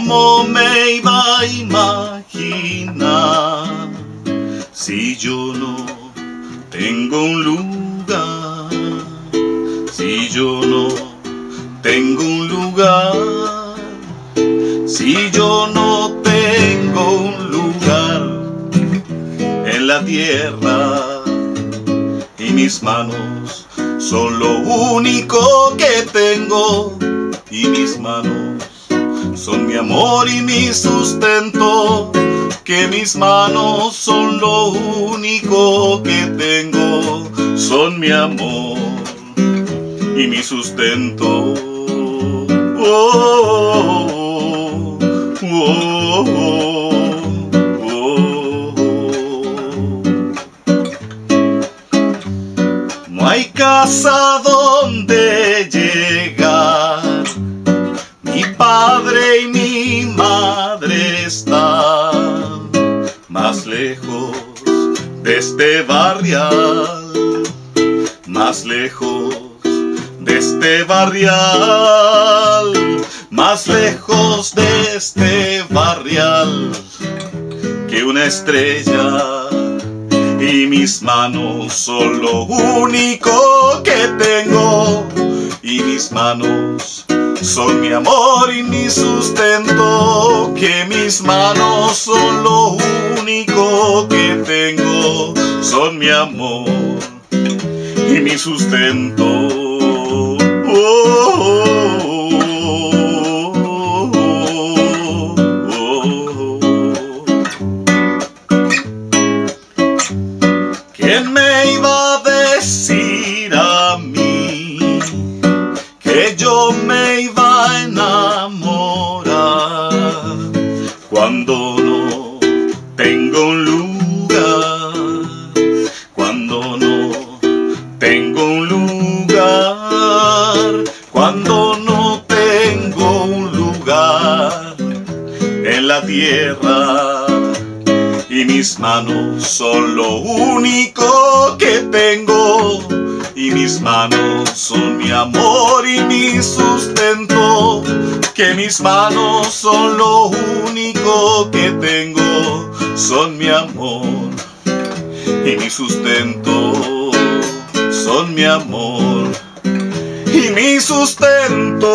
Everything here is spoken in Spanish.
¿Cómo me iba a imaginar si yo no tengo un lugar? Si yo no tengo un lugar, si yo no tengo un lugar en la tierra, y mis manos son lo único que tengo, y mis manos son mi amor y mi sustento, que mis manos son lo único que tengo, son mi amor y mi sustento. Oh, oh, oh, oh, oh. No hay casa donde llegar, mi padre y mi madre están más lejos de este barrial, más lejos de este barrial, más lejos de este barrial que una estrella, y mis manos son lo único que tengo, y mis manos son mi amor y mi sustento, que mis manos son lo único que tengo, son mi amor y mi sustento. Oh, oh, oh, oh, oh. ¿Quién me iba a decir a mí que yo me iba a enamorar cuando no tengo un lugar, cuando no tengo un lugar, cuando no tengo un lugar en la tierra, y mis manos son lo único que tengo, y mis manos son mi amor y mi sustento, que mis manos son lo único que tengo, son mi amor y mi sustento, son mi amor y mi sustento.